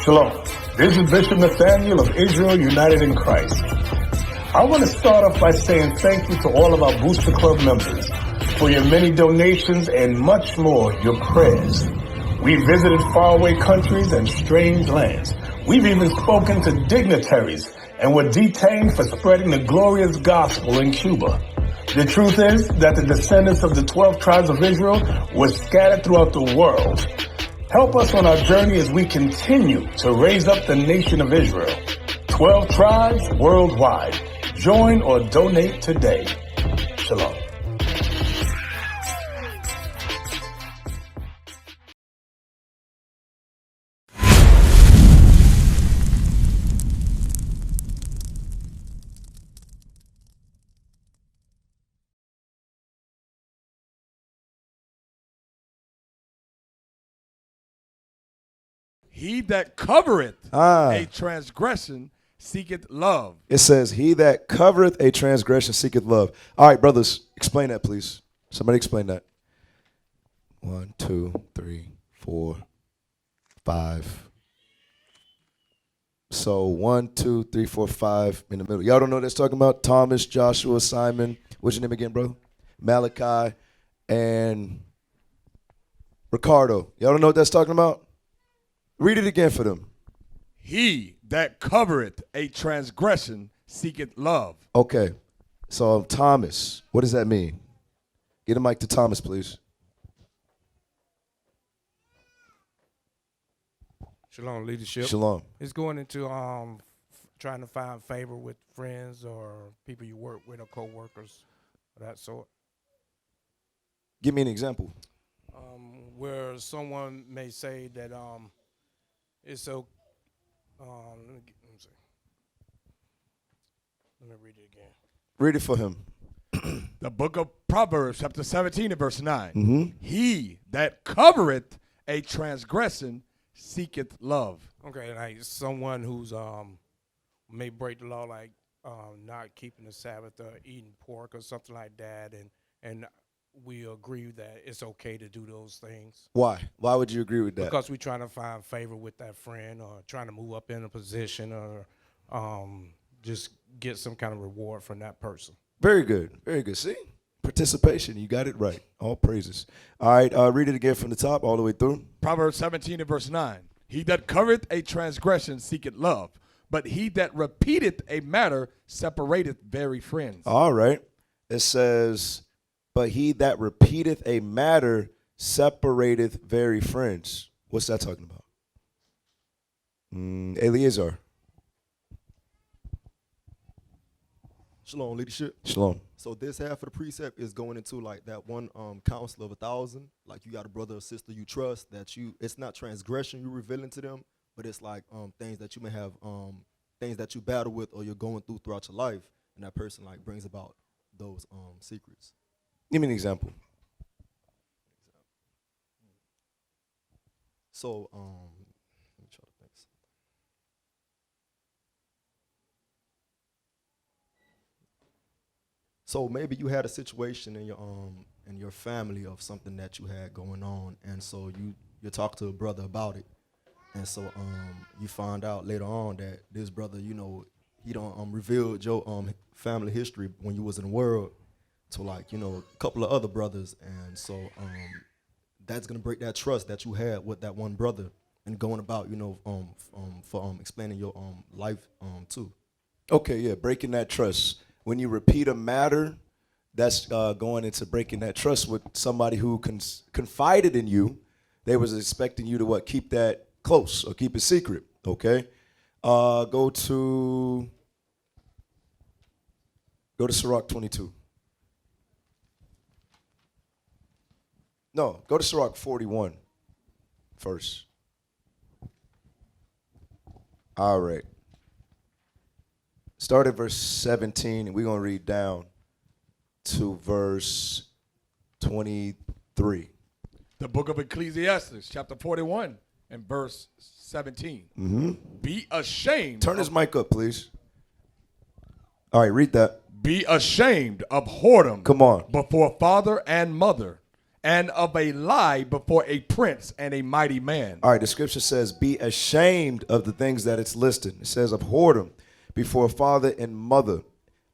Shalom. This is Bishop Nathaniel of Israel United in Christ. I want to start off by saying thank you to all of our Booster Club members for your many donations and much more, your prayers. We visited faraway countries and strange lands. We've even spoken to dignitaries and were detained for spreading the glorious gospel in Cuba. The truth is that the descendants of the 12 tribes of Israel were scattered throughout the world. Help us on our journey as we continue to raise up the nation of Israel. 12 tribes worldwide. Join or donate today. Shalom. He that covereth a transgression seeketh love. It says, he that covereth a transgression seeketh love. All right, brothers, explain that, please. Somebody explain that. 1, 2, 3, 4, 5. So 1, 2, 3, 4, 5 in the middle. Y'all don't know what that's talking about? Thomas, Joshua, Simon. What's your name again, bro? Malachi and Ricardo. Y'all don't know what that's talking about? Read it again for them. He that covereth a transgression seeketh love. Okay. So Thomas, what does that mean? Get a mic to Thomas, please. Shalom, leadership. Shalom. It's going into trying to find favor with friends or people you work with or co-workers of that sort. Give me an example. Where someone may say that it's so. Let me see. Let me read it again. Read it for him. The book of Proverbs, chapter 17 and verse 9. Mm-hmm. He that covereth a transgression seeketh love. Okay, like someone who's may break the law, like not keeping the Sabbath or eating pork or something like that, and we agree that it's okay to do those things. Why? Why would you agree with that? Because we're trying to find favor with that friend or trying to move up in a position or just get some kind of reward from that person. Very good. Very good. See? Participation. You got it right. All praises. All right. Read it again from the top all the way through. Proverbs 17 and verse 9. He that covereth a transgression seeketh love, but he that repeateth a matter separateth very friends. All right. It says, but he that repeateth a matter separateth very friends. What's that talking about? Eliezer. Shalom, leadership. Shalom. So this half of the precept is going into like that one counsel of 1,000. Like you got a brother or sister you trust that it's not transgression you're revealing to them, but it's like things that you may have, things that you battle with or you're going through throughout your life, and that person like brings about those secrets. Give me an example. So let me try to think. So maybe you had a situation in your family of something that you had going on, and so you talk to a brother about it, and so you find out later on that this brother, he don't revealed your family history when you was in the world to like a couple of other brothers, and so that's gonna break that trust that you had with that one brother, and going about for explaining your life too. Okay, yeah, breaking that trust. When you repeat a matter, that's going into breaking that trust with somebody who confided in you. They was expecting you to keep that close or keep it secret. Okay, go to Sirach 22. No, go to Sirach 41 first. All right. Start at verse 17, and we're going to read down to verse 23. The book of Ecclesiastes, chapter 41 and verse 17. Mm-hmm. Be ashamed. Turn his mic up, please. All right, read that. Be ashamed of whoredom. Come on. Before father and mother, and of a lie before a prince and a mighty man. All right, the scripture says, be ashamed of the things that it's listed. It says, of whoredom before father and mother,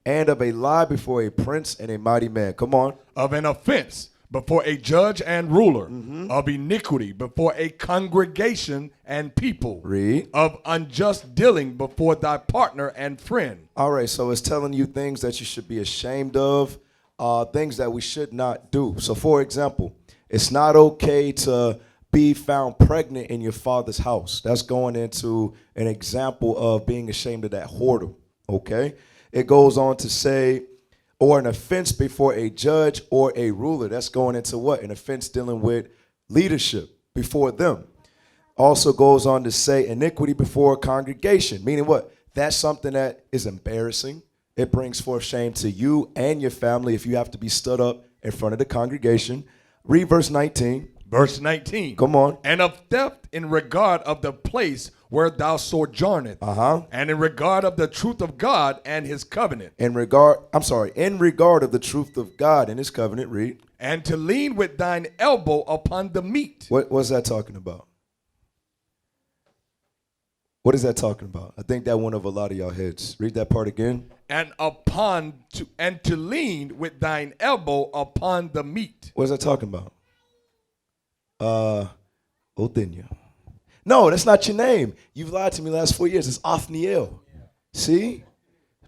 and of a lie before a prince and a mighty man. Come on. Of an offense before a judge and ruler, of iniquity before a congregation and people, Read. of unjust dealing before thy partner and friend. All right, so it's telling you things that you should be ashamed of, things that we should not do. So, for example, it's not okay to be found pregnant in your father's house. That's going into an example of being ashamed of that whoredom, okay? It goes on to say, or an offense before a judge or a ruler. That's going into what? An offense dealing with leadership before them. Also goes on to say iniquity before a congregation, meaning what? That's something that is embarrassing. It brings forth shame to you and your family if you have to be stood up in front of the congregation. Read verse 19. Verse 19. Come on. And of theft in regard of the place where thou sojournest, and in regard of the truth of God and his covenant. In regard of the truth of God and his covenant, read. And to lean with thine elbow upon the meat. What's that talking about? What is that talking about? I think that went over a lot of y'all heads. Read that part again. And to lean with thine elbow upon the meat. What is that talking about? Othniel. No, that's not your name. You've lied to me the last 4 years. It's Othniel. See?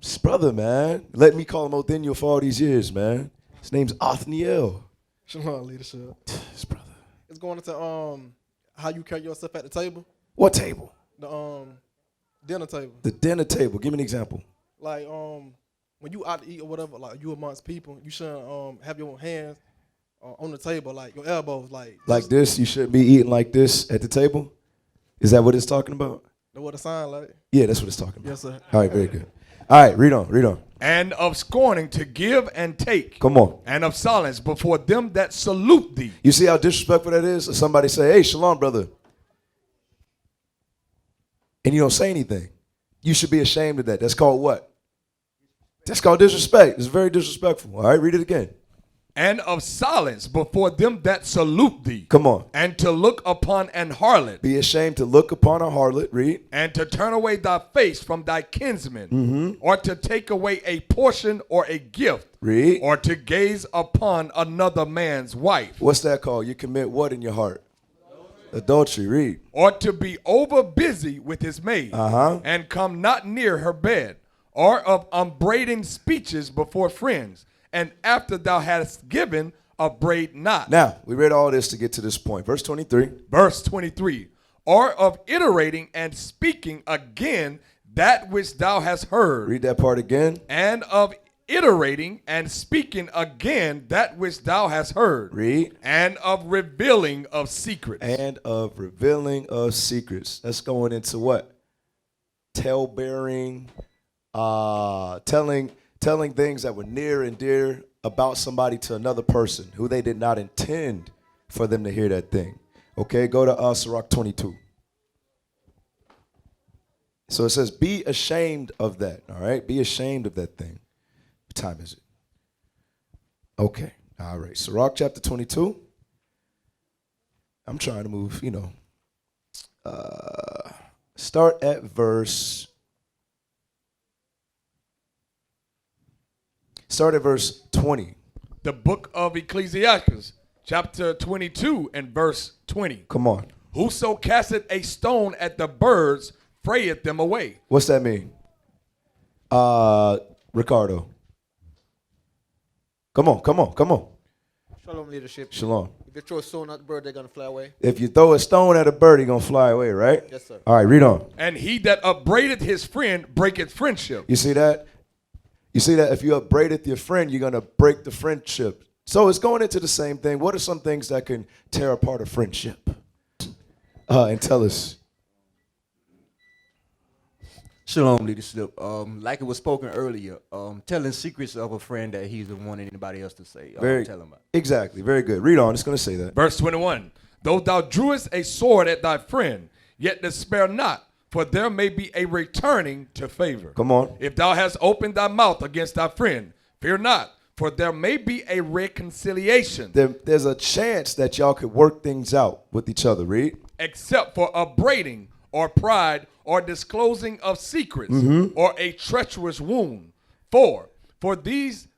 This brother, man. Let me call him Othniel for all these years, man. His name's Othniel. Shalom, leadership. This brother. It's going into how you carry yourself at the table. What table? The dinner table. The dinner table. Give me an example. Like when you out to eat or whatever, like you amongst people, you shouldn't have your hands on the table, like your elbows, like this. You shouldn't be eating like this at the table. Is that what it's talking about? Know what it sound like? Yeah, that's what it's talking about. Yes, sir. All right, very good. All right, read on. And of scorning to give and take. Come on. And of silence before them that salute thee. You see how disrespectful that is? Or somebody say, hey, shalom, brother. And you don't say anything. You should be ashamed of that. That's called what? That's called disrespect. It's very disrespectful. All right, read it again. And of silence before them that salute thee. Come on. And to look upon an harlot. Be ashamed to look upon a harlot. Read. And to turn away thy face from thy kinsman. Or to take away a portion or a gift. Read. Or to gaze upon another man's wife. What's that called? You commit what in your heart? Adultery. Read. Or to be over busy with his maid. And come not near her bed. Or of upbraiding speeches before friends. And after thou hast given, upbraid not. Now, we read all this to get to this point. Verse 23. Verse 23. Or of iterating and speaking again that which thou hast heard. Read that part again. And of iterating and speaking again that which thou hast heard. Read. And of revealing of secrets. And of revealing of secrets. That's going into what? Tale-bearing, telling things that were near and dear about somebody to another person who they did not intend for them to hear that thing. Okay, go to Sirach 22. So it says, be ashamed of that, all right? Be ashamed of that thing. What time is it? Okay, all right. Sirach chapter 22. I'm trying to move, start at verse 20. The book of Ecclesiastes, chapter 22 and verse 20. Come on. Whoso casteth a stone at the birds, frayeth them away. What's that mean? Ricardo. Come on. Shalom, leadership. Shalom. If you throw a stone at the bird, they're going to fly away. If you throw a stone at a bird, he's going to fly away, right? Yes, sir. All right, read on. And he that upbraideth his friend breaketh friendship. You see that? You see that if you upbraideth your friend, you're going to break the friendship. So it's going into the same thing. What are some things that can tear apart a friendship? And tell us. Shalom, leadership. Like it was spoken earlier, telling secrets of a friend that he doesn't want anybody else to say. Tell him about. Exactly. Very good. Read on. It's going to say that. Verse 21. Though thou drewest a sword at thy friend, yet despair not, for there may be a returning to favor. Come on. If thou hast opened thy mouth against thy friend, fear not, for there may be a reconciliation. There's a chance that y'all could work things out with each other. Read. Except for upbraiding or pride or disclosing of secrets or a treacherous wound. For these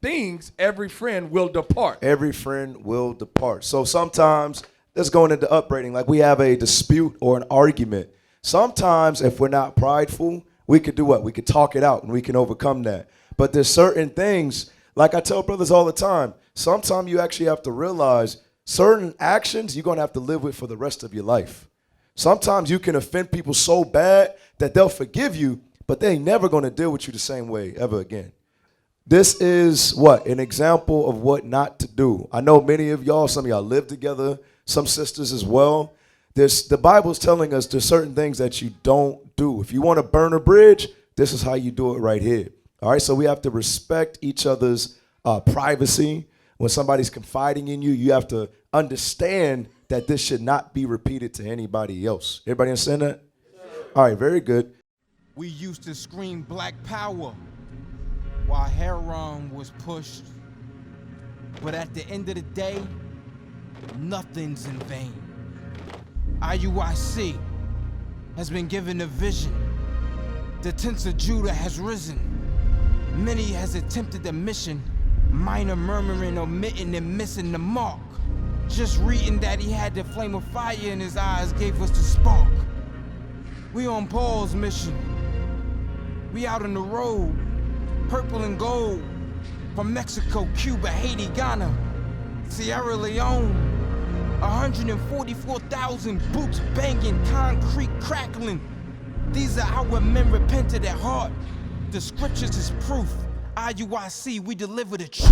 things every friend will depart. Every friend will depart. So sometimes, let's go into upbraiding, like we have a dispute or an argument. Sometimes if we're not prideful, we could do what? We could talk it out and we can overcome that. But there's certain things, like I tell brothers all the time, sometimes you actually have to realize certain actions you're going to have to live with for the rest of your life. Sometimes you can offend people so bad that they'll forgive you, but they ain't never going to deal with you the same way ever again. This is what? An example of what not to do. I know many of y'all, some of y'all live together, some sisters as well. The Bible's telling us there's certain things that you don't do. If you want to burn a bridge, this is how you do it right here. All right, so we have to respect each other's privacy. When somebody's confiding in you, you have to understand that this should not be repeated to anybody else. Everybody understand that? All right, very good. We used to scream black power while heroin was pushed. But at the end of the day, nothing's in vain. IUIC has been given a vision. The tents of Judah has risen. Many has attempted the mission, minor murmuring, omitting, and missing the mark. Just reading that he had the flame of fire in his eyes gave us the spark. We on Paul's mission. We out on the road, purple and gold, from Mexico, Cuba, Haiti, Ghana, Sierra Leone. 144,000 boots banging, concrete crackling. These are our men repented at heart. The scriptures is proof. IUIC, we deliver the truth.